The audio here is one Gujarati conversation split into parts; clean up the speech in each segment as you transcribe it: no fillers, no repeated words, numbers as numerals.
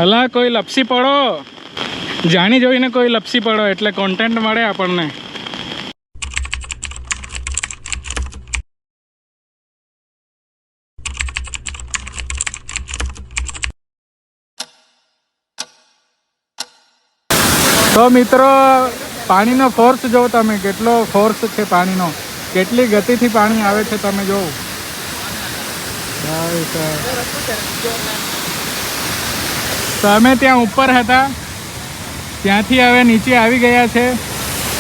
અલા કોઈ લપસી પડો, જાણી જોઈને કોઈ લપસી પડો એટલે કોન્ટેન્ટ મળે આપણને. તો મિત્રો પાણીનો ફોર્સ જો તમે, કેટલો ફોર્સ છે પાણીનો, કેટલી ગતિથી પાણી આવે છે તમે જો. તો અમે ત્યાં ઉપર હતા, ત્યાંથી હવે નીચે આવી ગયા છે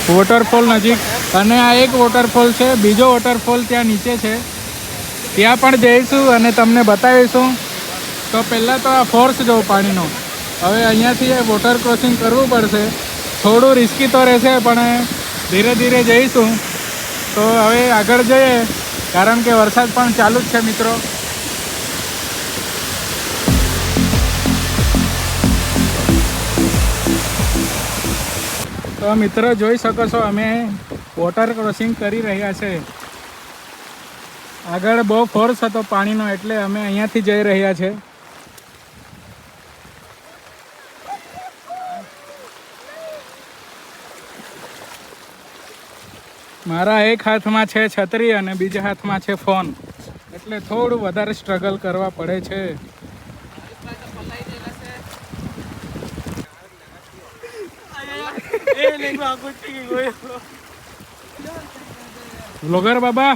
વોટરફોલ નજીક. અને આ એક વોટરફોલ છે, બીજો વોટરફોલ ત્યાં નીચે છે, ત્યાં પણ જઈશું અને તમને બતાવીશું. તો પહેલાં તો આ ફોર્સ જો પાણીનો. હવે અહીંયાથી વોટર ક્રોસિંગ કરવું પડશે, થોડું રિસ્કી તો રહેશે પણ ધીરે ધીરે જઈશું. તો હવે આગળ જઈએ, કારણ કે વરસાદ પણ ચાલુ જ છે મિત્રો. તો મિત્રો જોઈ શકો છો અમે વોટર ક્રોસિંગ કરી રહ્યા છે. આગળ બહુ ફોર્સ હતો પાણીનો એટલે અમે અહીંયાથી જઈ રહ્યા છે. મારા એક હાથમાં છે છત્રી અને બીજા હાથમાં છે ફોન, એટલે થોડું વધારે સ્ટ્રગલ કરવા પડે છે. વ્લોગર બાબા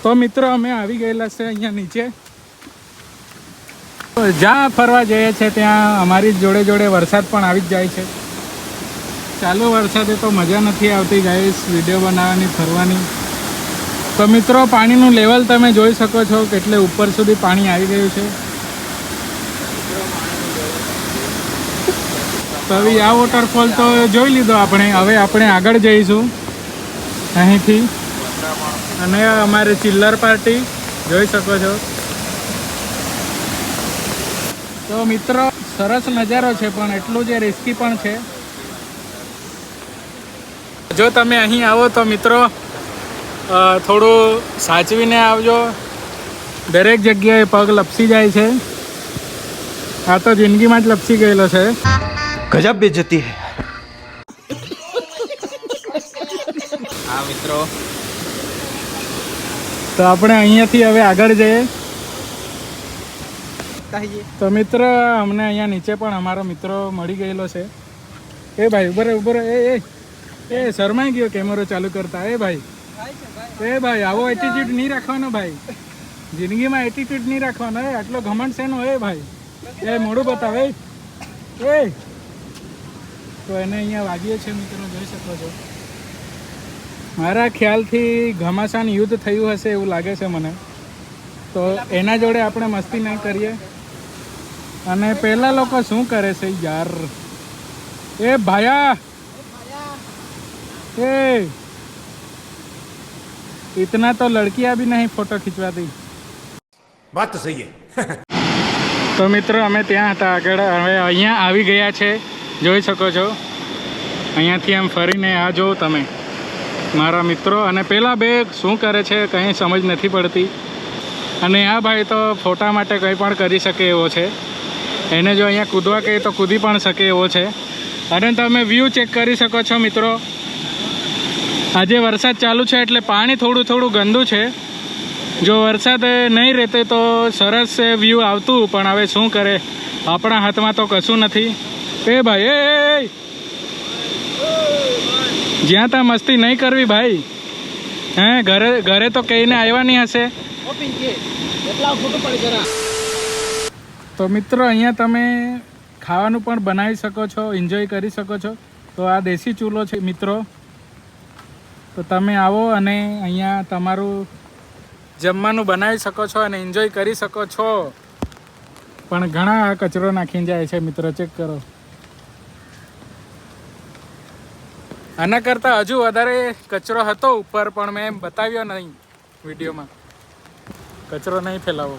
તો મિત્રો અમે આવી ગયેલા છે અહીંયા નીચે. જ્યાં ફરવા જઈએ છે ત્યાં અમારી જોડે જોડે વરસાદ પણ આવી જ જાય છે. ચાલુ વરસાદે તો મજા નથી આવતી ગાઈસ વિડીયો બનાવવાની, ફરવાની. તો મિત્રો પાણીનું લેવલ તમે જોઈ શકો છો, કેટલે ઉપર સુધી પાણી આવી ગયું છે. તો હવે આ વોટરફોલ તો જોઈ લીધો આપણે. હવે આપણે આગળ જઈશું અહીંથી. અને અમારે ચિલ્લર પાર્ટી જોઈ શકો છો. તો મિત્રો સરસ નજારો છે પણ એટલું જ રિસ્કી પણ છે. જો તમે અહીં આવો તો મિત્રો થોડું સાચવીને આવજો. દરેક જગ્યાએ પગ લપસી જાય છે. આ તો જિંદગીમાં જ લપસી ગયેલો છે. ગજબ બેઇજ્જતી હે. હા મિત્રો, તો આપણે અહીંયાથી હવે આગળ જઈએ. તો મિત્ર અમને અહીંયા નીચે પણ અમારો મિત્રો મળી ગયેલો છે. એ ભાઈ ઉભો રે, ઉભો રે. એ શરમાઈ ગયો કેમેરો ચાલુ કરતા. એ ભાઈ આવો એટીટ્યુડ નહીં રાખવાનો ભાઈ. જિંદગીમાં એટીટ્યુડ નહીં રાખવાનો. આટલો ઘમંડ શેનો? એ ભાઈ એ મોઢું બતાવે. એ તો એને અહીંયા વાગીએ છે મિત્રો, જોઈ શકો છો. મારા ખ્યાલથી ઘમાસાન યુદ્ધ થયું હશે એવું લાગે છે મને. તો એના જોડે આપણે મસ્તી નહીં કરીએ. અને પહેલા લોકો શું કરે છે યાર? એ ભાયા, એ इतना तो लड़कियां भी नहीं फोटो खिंचवाती. बात तो सही है. તો મિત્રો અમે ત્યાં હતા આગળ, હવે અહીંયા આવી ગયા છે, જોઈ શકો છો. અહીંયાથી એમ ફરીને આ જો તમે મારા મિત્રો. અને પેલા બે શું કરે છે કંઈ સમજ નથી પડતી. અને આ ભાઈ તો ફોટા માટે કંઈ પણ કરી શકે એવો છે. એને જો અહીંયા કૂદવા કહીએ તો કૂદી પણ શકે એવો છે. અને તમે વ્યૂ ચેક કરી શકો છો મિત્રો. આજે વરસાદ ચાલુ છે એટલે પાણી થોડું થોડું ગંદુ છે. જો વરસાદ નહીં રહેતે તો સરસ વ્યૂ આવતું, પણ હવે શું કરે, આપણા હાથમાં તો કશું નથી. એ ભાઈ એ જ્યાં ત્યાં મસ્તી નહીં કરવી ભાઈ. હે ઘરે તો કહીને આવ્યા નહીં હશે. તો મિત્રો અહીંયા તમે ખાવાનું પણ બનાવી શકો છો, એન્જોય કરી શકો છો. તો આ દેશી ચૂલો છે મિત્રો. તો તમે આવો અને અહીંયા તમારું જમવાનું બનાવી શકો છો અને એન્જોય કરી શકો છો. પણ ઘણા કચરો નાખીને જાય છે મિત્રો, ચેક કરો. આના કરતાં હજુ વધારે કચરો હતો ઉપર, પણ મેં બતાવ્યો નહીં વિડીયોમાં. કચરો નહીં ફેલાવો.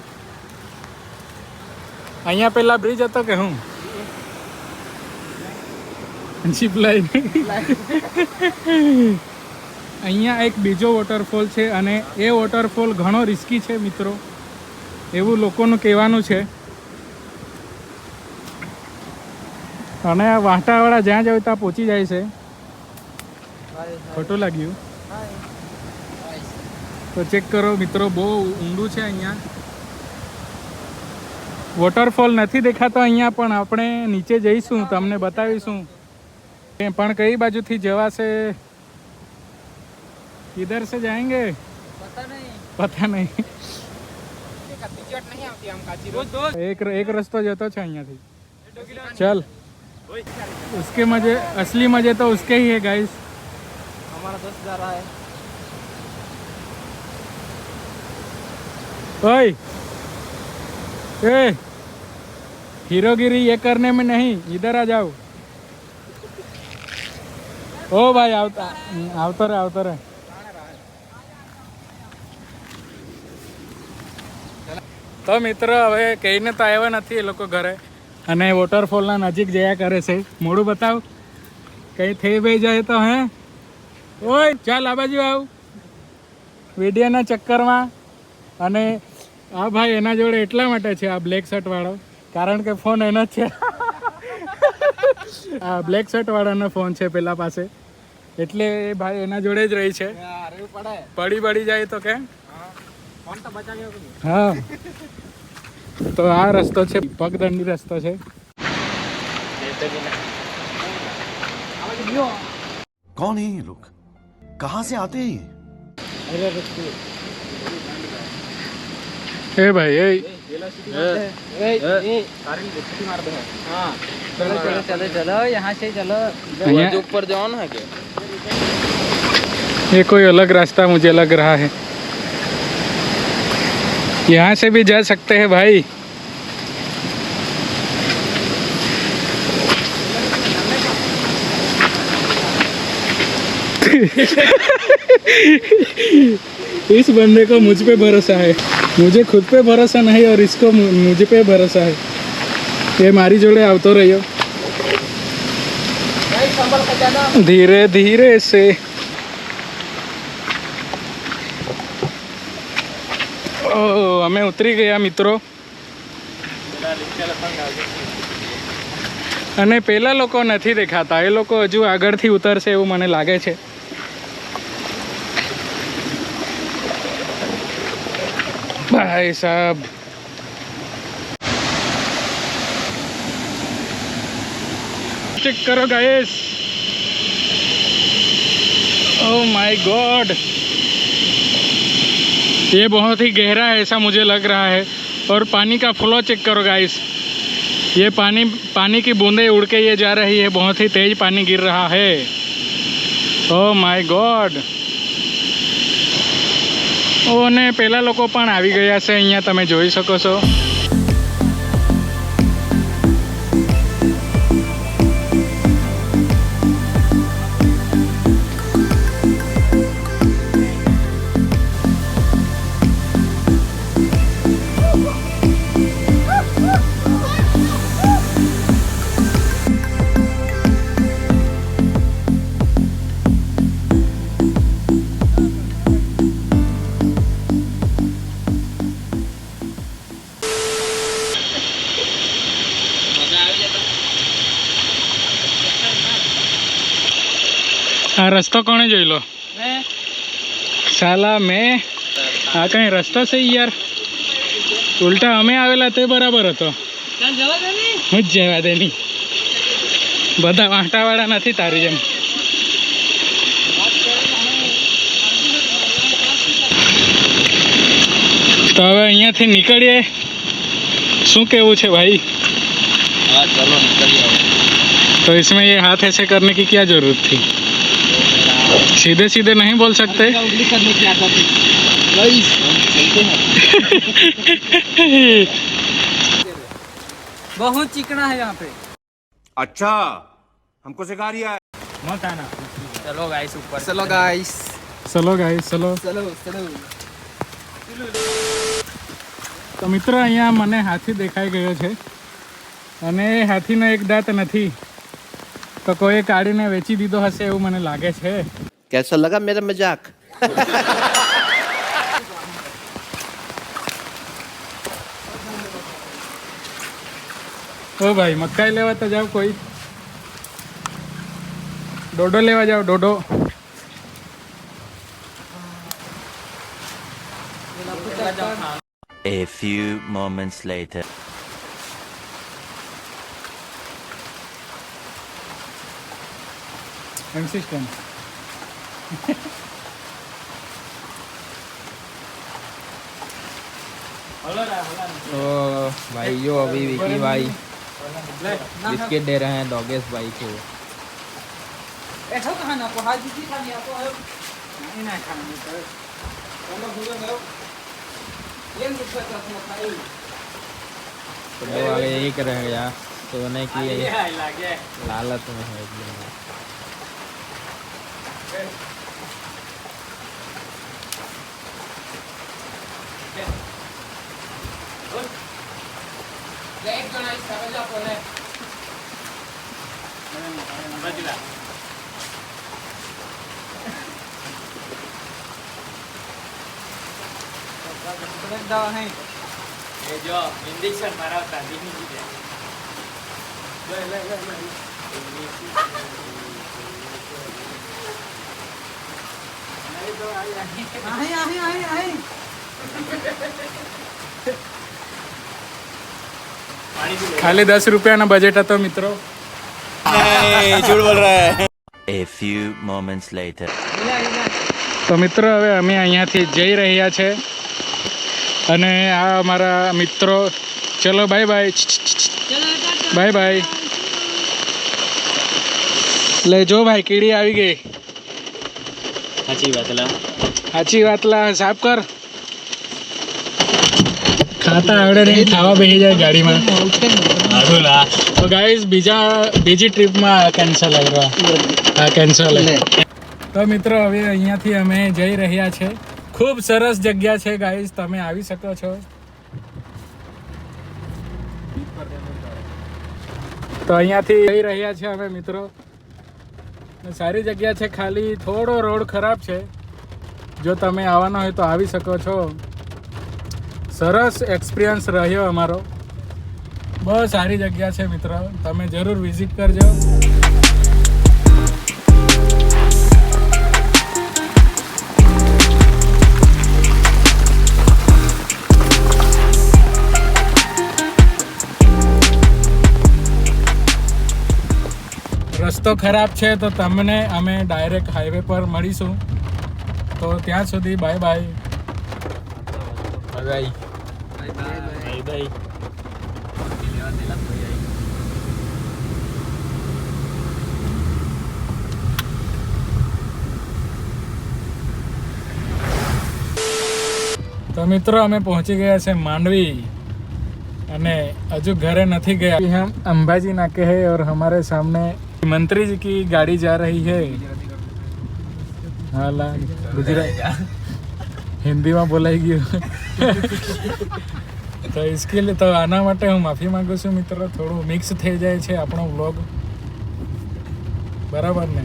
અહીંયા પેલા બ્રિજ હતો કે હું જીપ લાઈન. અહીંયા એક બીજો વોટરફોલ છે અને એ વોટરફોલ ઘણો રિસ્કી છે મિત્રો, એવું લોકોનું કહેવાનું છે. અને આ વાંટાવાળા જ્યાં જાવ ત્યાં પહોંચી જાય છે. ખોટું લાગ્યું તો ચેક કરો મિત્રો, બહુ ઊંડું છે અહીંયા. વોટરફોલ નથી દેખાતો અહીંયા, પણ આપણે નીચે જઈશું, તમને બતાવીશું પણ કઈ બાજુથી જવાશે. किधर से जाएंगे पता नहीं. एक रस्तो जतो છે અહીંયાથી. चल उसके मजे, असली मजे तो उसके ही है गाइस. हमारा दोस्त जा रहा है. ओए ए हीरोगिरी ये करने में नहीं, इधर आ जाओ. ओ भाई આવતો રે. તો મિત્રો હવે કહીને તો આવ્યા નથી એ લોકો ઘરે, અને વોટરફોલના નજીક જયા કરે છે. મોડું બતાવ, કંઈ થઈ ભાઈ જાય તો. હે ઓય ચાલ આ બાજુ આવ વિડીયોના ચક્કરમાં. અને આ ભાઈ એના જોડે એટલા માટે છે, આ બ્લેક શર્ટ વાળો, કારણ કે ફોન એનો જ છે. આ બ્લેક શર્ટ વાળાનો ફોન છે પેલા પાસે, એટલે એ ભાઈ એના જોડે જ રહી છે. પડી જાય તો કે હા. તો આ રસ્તો છે, પગદંડી રસ્તો છે. कौन है ये लोग, कहाँ से आते हैं ये? એ ભાઈ એ चलो यहाँ से चलो. ऊपर जाओ ना क्या? ये कोई अलग रास्ता मुझे लग रहा है. यहाँ से भी जा सकते हैं भाई. इस बंदे को मुझ पे भरोसा है, मुझे खुद पे भरोसा नहीं और इसको मुझ पे भरोसा है. ये मारी जोड़े आवतो रहियो धीरे धीरे से. અમે ઉતરી ગયા મિત્રો, અને પેલા લોકો નથી દેખાતા, એ લોકો હજુ આગળથી ઉતરશે એવું મને લાગે છે. ભાઈ સાહેબ चेक करो गाइस. ओह माय गॉड, ये बहुत ही गहरा है ऐसा मुझे लग रहा है. और पानी का फ्लो चेक करो गाइस, ये पानी की बूंदें उड़ के ये जा रही है, बहुत ही तेज पानी गिर रहा है. Oh my God. અને પેલા લોકો પણ આવી ગયા છે અહીંયા, તમે જોઈ શકો છો. આ રસ્તો કોણે જોઈ લો સાલા મેં. આ કઈ રસ્તો છે યાર, ઉલટા અમે આવેલા તે બરાબર હતો. હું જ જવા દે નહીં, બધા વાંટાવાળા નથી તારી જેમ. તો હવે અહીંયાથી નીકળીએ, શું કેવું છે ભાઈ? हाँ चलो निकलिए. तो इसमें ये हाथ ऐसे करने की क्या जरूरत थी? सीधे सीधे नहीं बोल सकते? उंगली करने की आदत है गाइस, चलते हैं. बहुत चिकना है यहाँ पे. अच्छा हमको सिखा रिया है. मत आना. चलो गाइस ऊपर. चलो गाइस. चलो गाइस चलो. चलो चलो. તો મિત્રો અહીંયા મને હાથી દેખાઈ ગયો છે, અને એ હાથીનો એક દાંત નથી, તો કોઈ કાઢીને વેચી દીધો હશે એવું મને લાગે છે. कैसा लगा मेरा मजाक? ओ भाई मकाई लेवा तो जाओ, कोई डोडो लेवा जाओ, डोडो। A few moments later. MC stand. तो भाई यो अभी विकी भाई बिस्किट दे रहे हैं डॉगेश भाई को। तो लोग आगे यही करेंगे यार, सोने की लालच में है एकदम। ખાલી 10 રૂપિયાના બજેટ હતો મિત્રો. A few moments later. તો મિત્રો હવે અમે અહીંયાથી જઈ રહ્યા છે અને આ અમારા મિત્રો. ચલો બાય બાય, બાય બાય. લે જો ભાઈ કીડી આવી ગઈ. સાચી વાત લા, સાફ કર. ખાતા આવડે નહીં, ખાવા બેસી જાય ગાડીમાં. તો ગાઈસ બીજી ટ્રીપમાં કેન્સલ આવ્યો. હા કેન્સલ. તો મિત્રો હવે અહીંયાથી અમે જઈ રહ્યા છે. ખૂબ સરસ જગ્યા છે ગાઈસ, તમે આવી શકો છો. તો અહીંયાથી જઈ રહ્યા છે અમે મિત્રો. સારી જગ્યા છે, ખાલી થોડો રોડ ખરાબ છે. જો તમે આવવાનો હોય તો આવી શકો છો. સરસ એક્સપિરિયન્સ રહ્યો અમારો. બહુ સારી જગ્યા છે મિત્રો, તમે જરૂર વિઝિટ કરજો. રસ્તો ખરાબ છે તો તમને અમે ડાયરેક્ટ હાઈવે પર મળીશું. તો ત્યાં સુધી બાય બાય. भाई તો મિત્રો અમે પહોંચી ગયા છે માંડવી અને હજુ घरे नहीं गया. हम अंबाजी नाके है और हमारे सामने मंत्री जी की गाड़ी जा रही है. हाला गुजरात हिंदी में बोलाएगी. तो इसके लिए तो आना માટે હું માફી માંગુ છું મિત્રો. થોડું મિક્સ થઈ જાય છે આપણો વ્લોગ, બરાબર ને?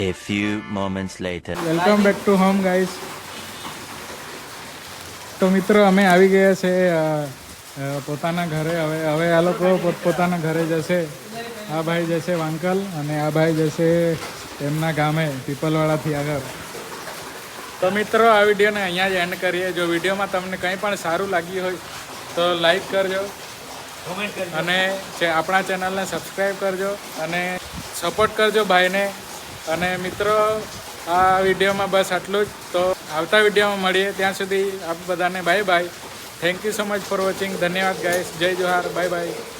A few moments later. Welcome back to home guys. તો મિત્રો અમે આવી ગયા છે પોતાના ઘરે. હવે આ લોકો પોતાના ઘરે જશે. આ ભાઈ જશે વાંકલ અને આ ભાઈ જશે એમના ગામે પીપલવાડાથી આગળ. તો મિત્રો આ વિડીયોને અહીંયા જ એન્ડ કરીએ. જો વિડીયોમાં તમને કંઈ પણ સારું લાગ્યું હોય તો લાઈક કરજો અને આપણા ચેનલને સબસ્ક્રાઈબ કરજો અને સપોર્ટ કરજો ભાઈને. અને મિત્રો આ વિડીયોમાં બસ આટલું જ. તો આવતા વિડીયોમાં મળીએ, ત્યાં સુધી આપ બધાને bye bye. Thank you so much for watching. ધન્યવાદ ગાઈસ. જય જોહાર. Bye bye.